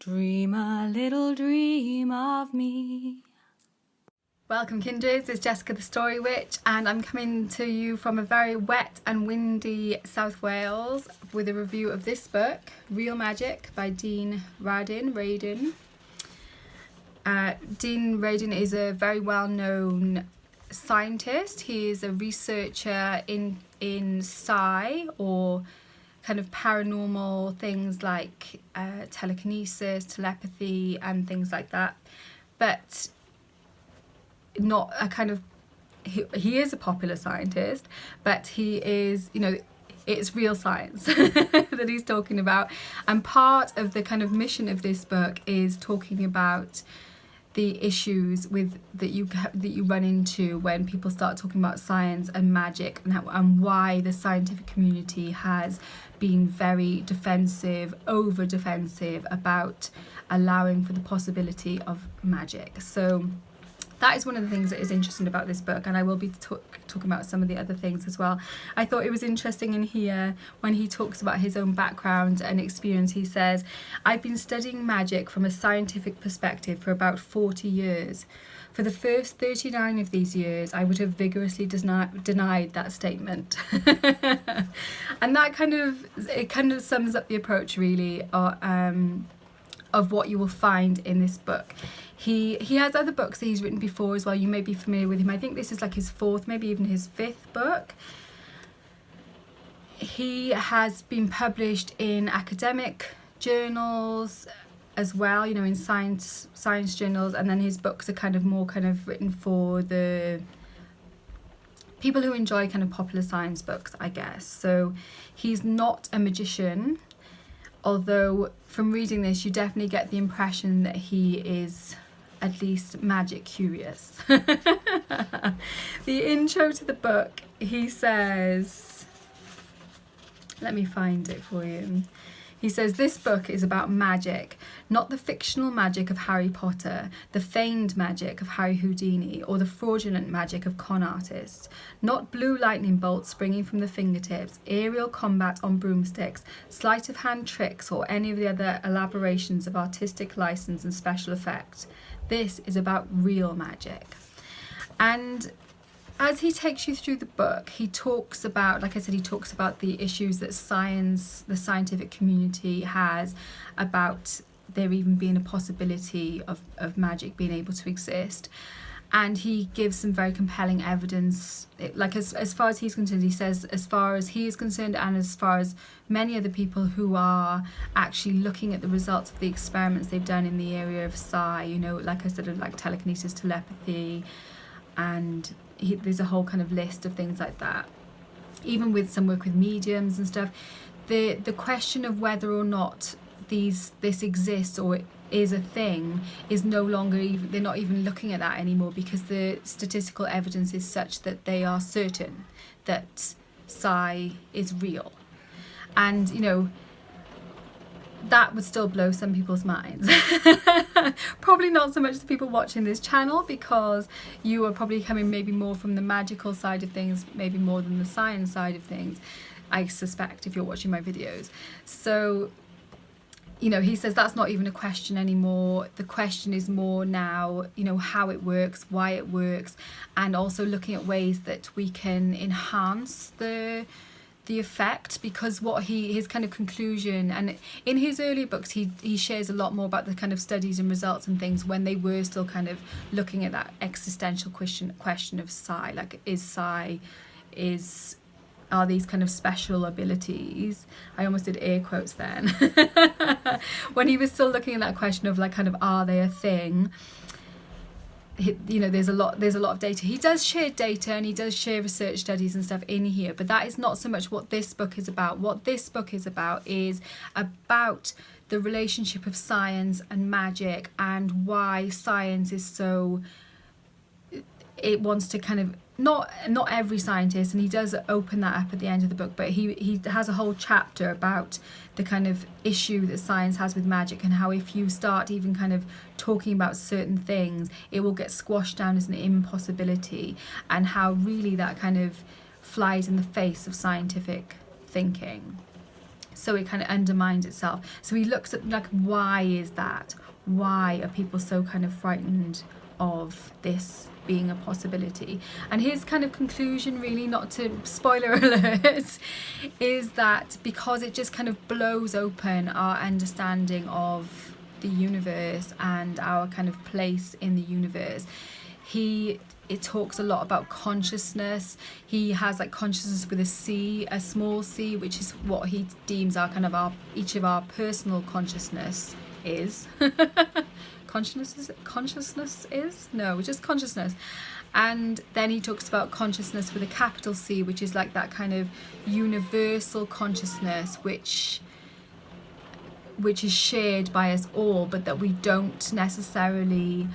Dream a little dream of me. Welcome kindreds, it's Jessica the Story Witch and I'm coming to you from a very wet and windy South Wales with a review of this book, Real Magic by Dean Radin. Dean Radin is a very well-known scientist. He is a researcher in psi, or kind of paranormal things like telekinesis, telepathy and things like that, but not a kind of, he is a popular scientist, but he is, you know, it's real science that he's talking about. And part of the kind of mission of this book is talking about the issues with that you run into when people start talking about science and magic, and why the scientific community has been very over defensive about allowing for the possibility of magic. So that is one of the things that is interesting about this book, and I will be talking about some of the other things as well. I thought it was interesting in here when he talks about his own background and experience. He says, "I've been studying magic from a scientific perspective for about 40 years. For the first 39 of these years, I would have vigorously denied that statement." And that kind of sums up the approach really of what you will find in this book. He has other books that he's written before as well. You may be familiar with him. I think this is like his fourth, maybe even his fifth book. He has been published in academic journals as well, you know, in science journals, and then his books are kind of written for the people who enjoy kind of popular science books, I guess. So he's not a magician, although from reading this you definitely get the impression that he is at least magic curious. The intro to the book, he says, let me find it for you. He says, "This book is about magic, not the fictional magic of Harry Potter, the feigned magic of Harry Houdini, or the fraudulent magic of con artists. Not blue lightning bolts springing from the fingertips, aerial combat on broomsticks, sleight of hand tricks, or any of the other elaborations of artistic license and special effect. This is about real magic." And as he takes you through the book, he talks about, like I said, he talks about the issues that the scientific community has about there even being a possibility of magic being able to exist. And he gives some very compelling evidence, like as far as he's concerned. He says, as far as he is concerned, and as far as many other people who are actually looking at the results of the experiments they've done in the area of psi, you know, like I said, like telekinesis, telepathy, and there's a whole kind of list of things like that, even with some work with mediums and stuff. The question of whether or not this exists or is a thing is no longer even, they're not even looking at that anymore, because the statistical evidence is such that they are certain that psi is real. And you know, that would still blow some people's minds. Probably not so much the people watching this channel, because you are probably coming maybe more from the magical side of things, maybe more than the science side of things, I suspect, if you're watching my videos. So, you know, he says that's not even a question anymore. The question is more now, you know, how it works, why it works, and also looking at ways that we can enhance the effect. Because what his kind of conclusion, and in his earlier books he shares a lot more about the kind of studies and results and things when they were still kind of looking at that existential question of psi, like are these kind of special abilities, I almost did air quotes then, when he was still looking at that question of like kind of, are they a thing? You know, there's a lot of data. He does share data and he does share research studies and stuff in here, but that is not so much what this book is about. What this book is about the relationship of science and magic, and why science is so, it wants to kind of, not every scientist, and he does open that up at the end of the book, but he has a whole chapter about the kind of issue that science has with magic, and how if you start even kind of talking about certain things, it will get squashed down as an impossibility, and how really that kind of flies in the face of scientific thinking. so it kind of undermines itself. So he looks at like, why is that? Why are people so kind of frightened of this being a possibility? And his kind of conclusion, really, not to spoiler alert, is that because it just kind of blows open our understanding of the universe and our kind of place in the universe. It talks a lot about consciousness. He has like consciousness with a C, a small c, which is what he deems our kind of each of our personal consciousness is. Consciousness is? No, just consciousness. And then he talks about consciousness with a capital C, which is like that kind of universal consciousness, which is shared by us all, but that we don't necessarily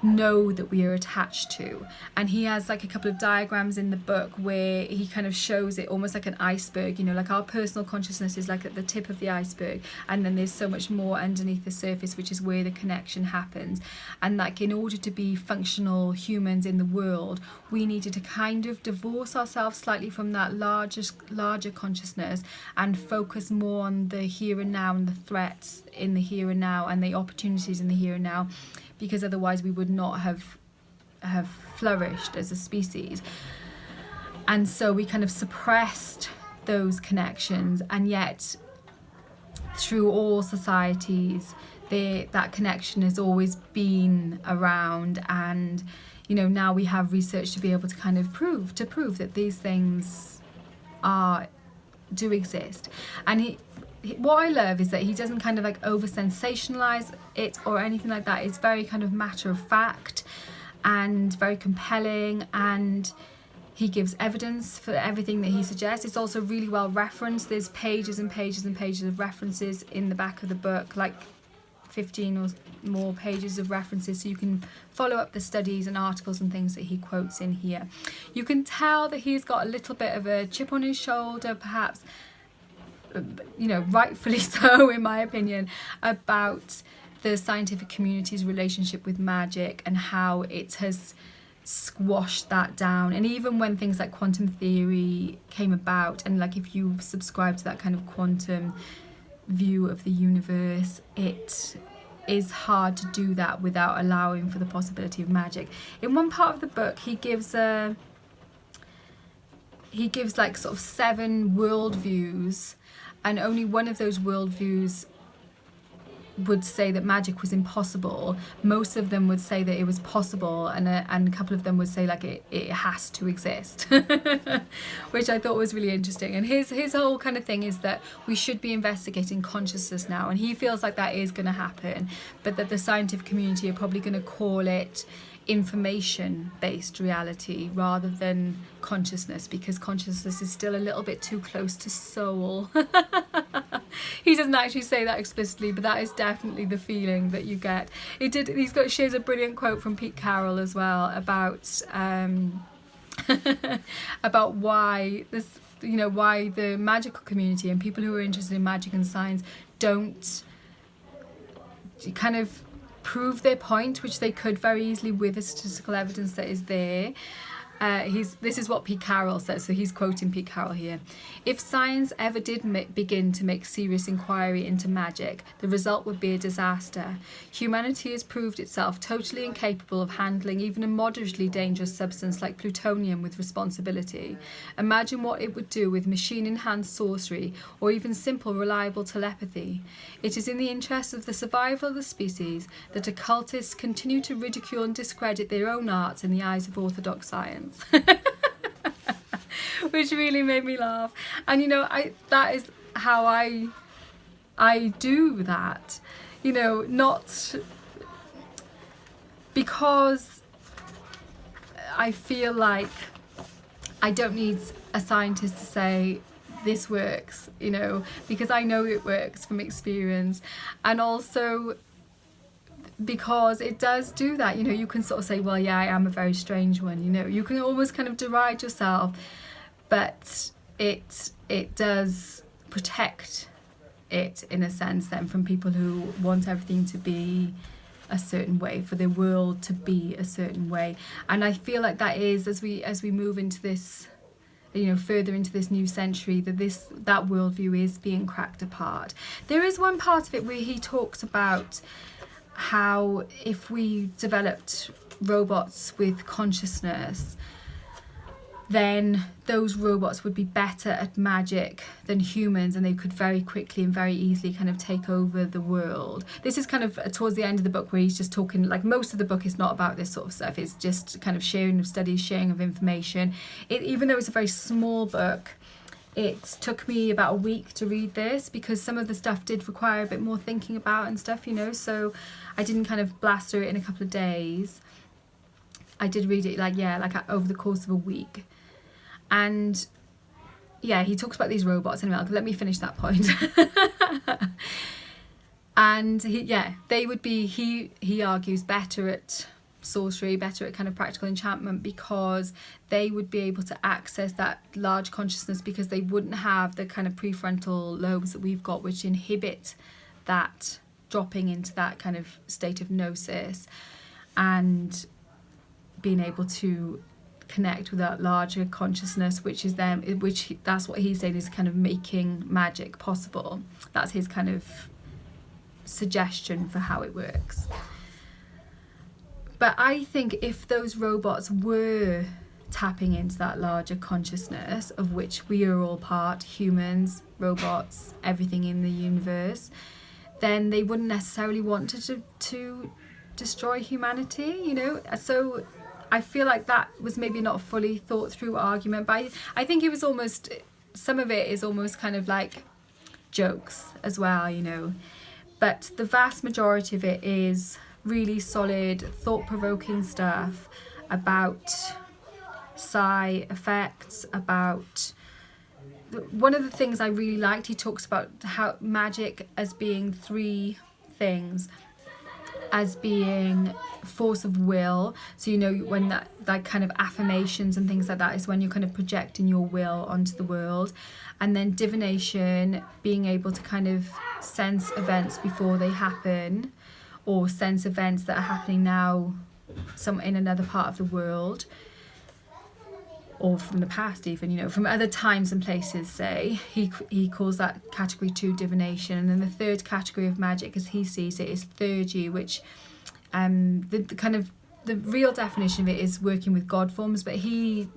know that we are attached to. And he has like a couple of diagrams in the book where he kind of shows it almost like an iceberg, you know, like our personal consciousness is like at the tip of the iceberg, and then there's so much more underneath the surface, which is where the connection happens. And like, in order to be functional humans in the world, we needed to kind of divorce ourselves slightly from that larger consciousness and focus more on the here and now and the threats in the here and now and the opportunities in the here and now, because otherwise we would not have flourished as a species. And so we kind of suppressed those connections, and yet through all societies that connection has always been around. And you know, now we have research to be able to kind of prove that these things do exist. And what I love is that he doesn't kind of like over sensationalize it or anything like that. It's very kind of matter of fact and very compelling, and he gives evidence for everything that he suggests. It's also really well referenced. There's pages and pages and pages of references in the back of the book, like 15 or more pages of references, so you can follow up the studies and articles and things that he quotes in here. You can tell that he's got a little bit of a chip on his shoulder, perhaps, you know, rightfully so in my opinion, about the scientific community's relationship with magic and how it has squashed that down. And even when things like quantum theory came about, and like if you subscribe to that kind of quantum view of the universe, it is hard to do that without allowing for the possibility of magic. In one part of the book he gives like sort of 7 worldviews, and only one of those worldviews would say that magic was impossible. Most of them would say that it was possible, and a couple of them would say like it has to exist, which I thought was really interesting. And his whole kind of thing is that we should be investigating consciousness now, and he feels like that is going to happen, but that the scientific community are probably going to call it information-based reality rather than consciousness, because consciousness is still a little bit too close to soul. He doesn't actually say that explicitly, but that is definitely the feeling that you get. Shares a brilliant quote from Pete Carroll as well about about why this, you know, why the magical community and people who are interested in magic and science don't kind of prove their point, which they could very easily with the statistical evidence that is there. This is what Pete Carroll says, so he's quoting Pete Carroll here. If science ever did begin to make serious inquiry into magic, the result would be a disaster. Humanity has proved itself totally incapable of handling even a moderately dangerous substance like plutonium with responsibility. Imagine what it would do with machine-enhanced sorcery or even simple, reliable telepathy. It is in the interest of the survival of the species that occultists continue to ridicule and discredit their own arts in the eyes of orthodox science. Which really made me laugh. And you know, that is how I do that, you know, not because I feel like I don't need a scientist to say this works, you know, because I know it works from experience, and also because it does do that. You know, you can sort of say, well, yeah, I am a very strange one, you know, you can almost kind of deride yourself, but it does protect it in a sense then from people who want everything to be a certain way, for the world to be a certain way. And I feel like that is, as we move into this further into this new century, that worldview is being cracked apart. There is one part of it where he talks about how if we developed robots with consciousness, then those robots would be better at magic than humans, and they could very quickly and very easily kind of take over the world. This is kind of towards the end of the book where he's just talking, like most of the book is not about this sort of stuff. It's just kind of sharing of studies, sharing of information. Even though it's a very small book, it took me about a week to read this because some of the stuff did require a bit more thinking about and stuff, so I didn't kind of blast through it in a couple of days. I did read it over the course of a week. And yeah, he talks about these robots anyway. Let me finish that point. And they would be, he argues, better at sorcery, better at kind of practical enchantment, because they would be able to access that large consciousness, because they wouldn't have the kind of prefrontal lobes that we've got, which inhibit that dropping into that kind of state of gnosis and being able to connect with that larger consciousness, that's what he's saying is kind of making magic possible. That's his kind of suggestion for how it works. But I think if those robots were tapping into that larger consciousness, of which we are all part, humans, robots, everything in the universe, then they wouldn't necessarily want to destroy humanity, So I feel like that was maybe not a fully thought through argument, but I think it was almost, some of it is almost kind of like jokes as well, But the vast majority of it is really solid, thought-provoking stuff about psi effects, about... One of the things I really liked, he talks about how magic as being three things. As being force of will, so when that kind of affirmations and things like that is when you're kind of projecting your will onto the world, and then divination, being able to kind of sense events before they happen, or sense events that are happening now in another part of the world, or from the past even, from other times and places, say. He calls that category 2 divination. And then the third category of magic, as he sees it, is theurgy, which the real definition of it is working with God forms, but he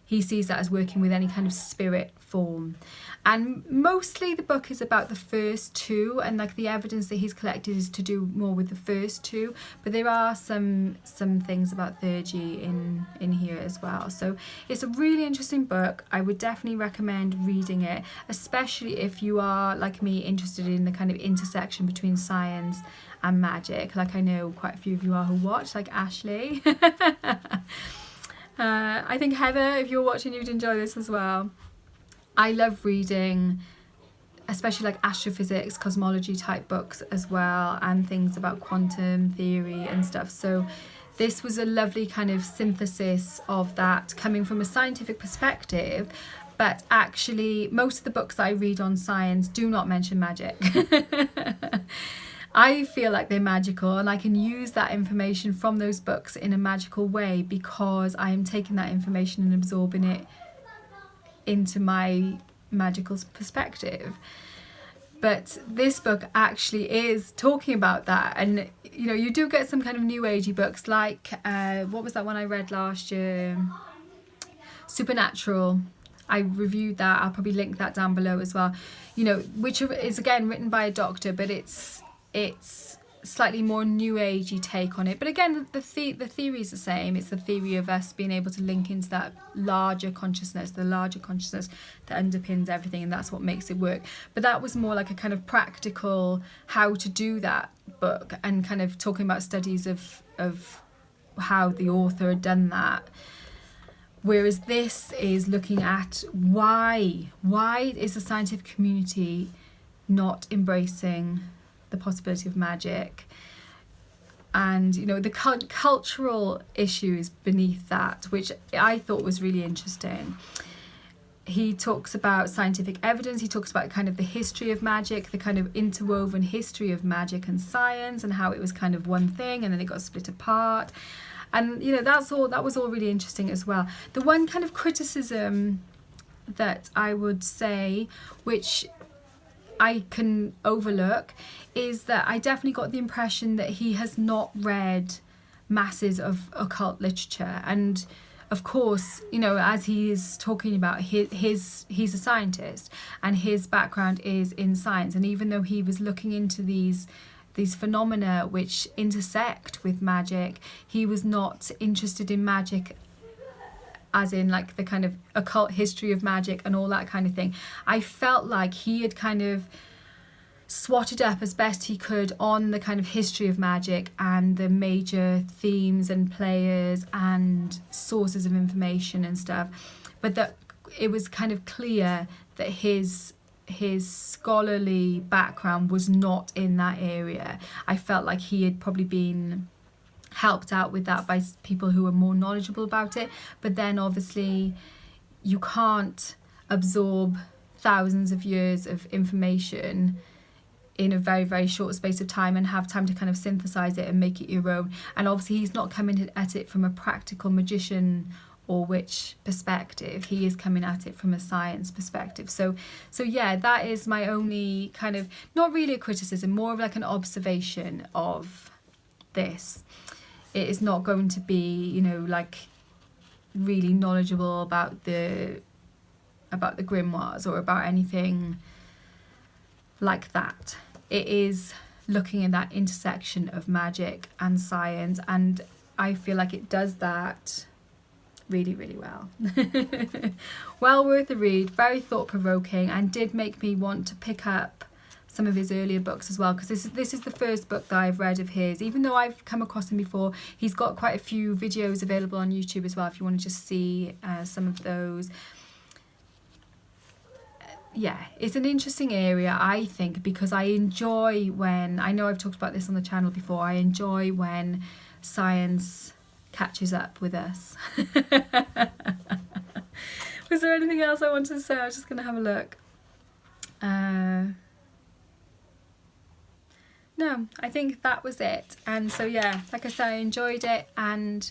sees that as working with any kind of spirit form. And mostly the book is about the first two, and the evidence that he's collected is to do more with the first two, but there are some things about theurgy in here as well. So it's a really interesting book. I would definitely recommend reading it, especially if you are, like me, interested in the kind of intersection between science and magic, like I know quite a few of you are who watch, like Ashley. I think Heather, if you're watching, you'd enjoy this as well. I love reading, especially like astrophysics, cosmology type books as well, and things about quantum theory and stuff. So this was a lovely kind of synthesis of that, coming from a scientific perspective, but actually most of the books that I read on science do not mention magic. I feel like they're magical, and I can use that information from those books in a magical way because I am taking that information and absorbing it into my magical perspective. But this book actually is talking about that, and you do get some kind of new agey books, like what was that one I read last year, Supernatural. I reviewed that. I'll probably link that down below as well, which is again written by a doctor, but it's slightly more new agey take on it. But again, the theory is the same. It's the theory of us being able to link into that larger consciousness, the larger consciousness that underpins everything, and that's what makes it work. But that was more like a kind of practical how to do that book, and kind of talking about studies of how the author had done that. Whereas this is looking at why is the scientific community not embracing the possibility of magic, and the cultural issues beneath that, which I thought was really interesting. He talks about scientific evidence, he talks about kind of the history of magic, the kind of interwoven history of magic and science, and how it was kind of one thing and then it got split apart. And you know, that was all really interesting as well. The one kind of criticism that I would say, which I can overlook, is that I definitely got the impression that he has not read masses of occult literature. And of course, you know, as he is talking about, he's a scientist and his background is in science, and even though he was looking into these phenomena which intersect with magic, he was not interested in magic as in like the kind of occult history of magic and all that kind of thing. I felt like he had kind of swatted up as best he could on the kind of history of magic and the major themes and players and sources of information and stuff, but that it was kind of clear that his scholarly background was not in that area. I felt like he had probably been helped out with that by people who were more knowledgeable about it, but then obviously you can't absorb thousands of years of information in a very, very short space of time and have time to kind of synthesize it and make it your own. And obviously he's not coming at it from a practical magician or witch perspective. He is coming at it from a science perspective. So yeah, that is my only kind of, not really a criticism, more of like an observation of this. It is not going to be, you know, like really knowledgeable about the grimoires or about anything like that. It is looking at that intersection of magic and science, and I feel like it does that really, really well. Well worth a read, very thought-provoking, and did make me want to pick up some of his earlier books as well, because this is the first book that I've read of his. Even though I've come across him before, he's got quite a few videos available on YouTube as well if you want to just see some of those. Yeah, it's an interesting area, I think, because I enjoy when, I know I've talked about this on the channel before, I enjoy when science catches up with us. Was there anything else I wanted to say? I was just going to have a look. No, I think that was it. And so yeah, like I said, I enjoyed it, and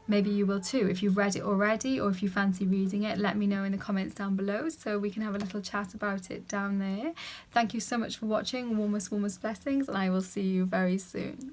maybe you will too. If you've read it already or if you fancy reading it, let me know in the comments down below so we can have a little chat about it down there. Thank you so much for watching. Warmest blessings, and I will see you very soon.